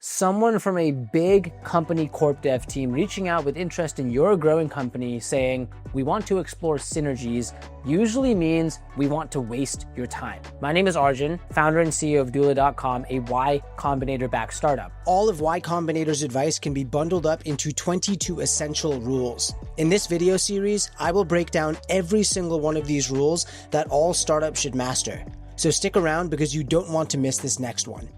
Someone from a big company corp dev team reaching out with interest in your growing company saying, we want to explore synergies, usually means we want to waste your time. My name is Arjun, founder and CEO of doola.com, a Y Combinator-backed startup. All of Y Combinator's advice can be bundled up into 22 essential rules. In this video series, I will break down every single one of these rules that all startups should master. So stick around because you don't want to miss this next one.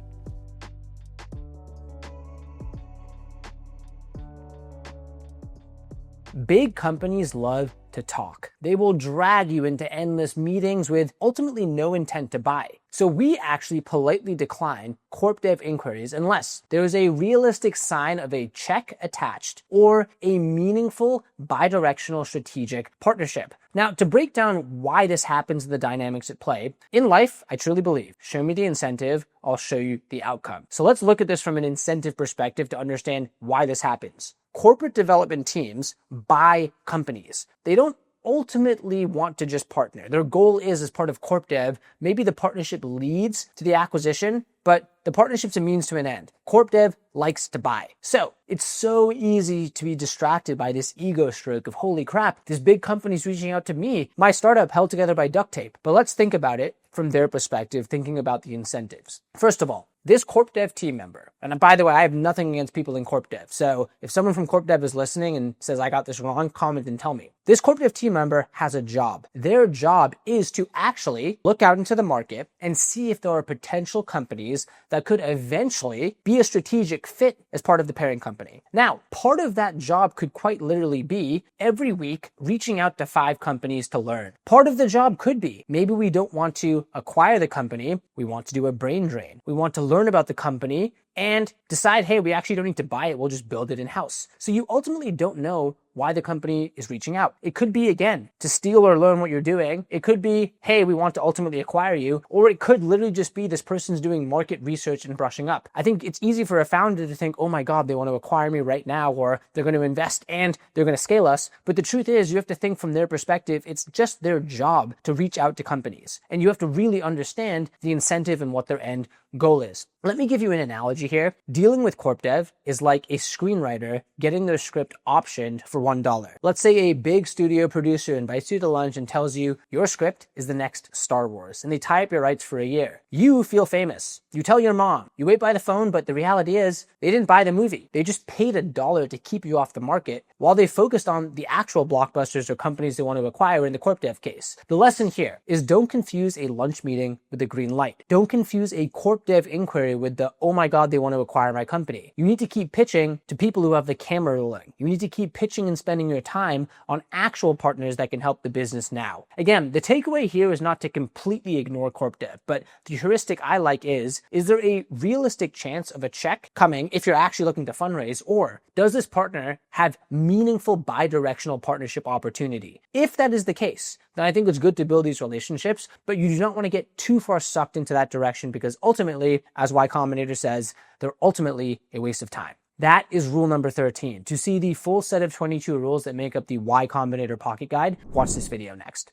Big companies love to talk. They will drag you into endless meetings with ultimately no intent to buy. So we actually politely decline corp dev inquiries unless there is a realistic sign of a check attached or a meaningful bidirectional strategic partnership. Now, to break down why this happens and the dynamics at play, in life, I truly believe, show me the incentive, I'll show you the outcome. So let's look at this from an incentive perspective to understand why this happens. Corporate development teams buy companies. They don't ultimately want to just partner. Their goal is, as part of corp dev, maybe the partnership leads to the acquisition, but the partnership's a means to an end. Corp dev likes to buy. So it's so easy to be distracted by this ego stroke of, holy crap, this big company's reaching out to me, my startup held together by duct tape. But let's think about it from their perspective, thinking about the incentives. First of all, this corp dev team member, and by the way, I have nothing against people in corp dev. So if someone from corp dev is listening and says, I got this wrong, comment and tell me. This corp dev team member has a job. Their job is to actually look out into the market and see if there are potential companies that could eventually be a strategic fit as part of the parent company. Now, part of that job could quite literally be every week reaching out to 5 companies to learn. Part of the job could be maybe we don't want to acquire the company. We want to do a brain drain. We want to learn about the company and decide, hey, we actually don't need to buy it. We'll just build it in-house. So you ultimately don't know why the company is reaching out. It could be, again, to steal or learn what you're doing. It could be, hey, we want to ultimately acquire you. Or it could literally just be this person's doing market research and brushing up. I think it's easy for a founder to think, oh my God, they want to acquire me right now, or they're going to invest and they're going to scale us. But the truth is, you have to think from their perspective, it's just their job to reach out to companies. And you have to really understand the incentive and what their end goal is. Let me give you an analogy here. Dealing with corp dev is like a screenwriter getting their script optioned for $1. Let's say a big studio producer invites you to lunch and tells you your script is the next Star Wars, and they tie up your rights for a year. You feel famous. You tell your mom. You wait by the phone, but the reality is they didn't buy the movie. They just paid $1 to keep you off the market while they focused on the actual blockbusters or companies they want to acquire in the corp dev case. The lesson here is don't confuse a lunch meeting with a green light. Don't confuse a corp dev inquiry with the, oh my God, they want to acquire my company. You need to keep pitching to people who have the camera rolling. You need to keep pitching and spending your time on actual partners that can help the business now. Again, the takeaway here is not to completely ignore corp dev, but the heuristic I like is there a realistic chance of a check coming if you're actually looking to fundraise, or does this partner have meaningful bidirectional partnership opportunity? If that is the case, then I think it's good to build these relationships, but you do not want to get too far sucked into that direction because ultimately, as Y Combinator says, they're ultimately a waste of time. That is rule number 13. To see the full set of 22 rules that make up the Y Combinator Pocket Guide, watch this video next.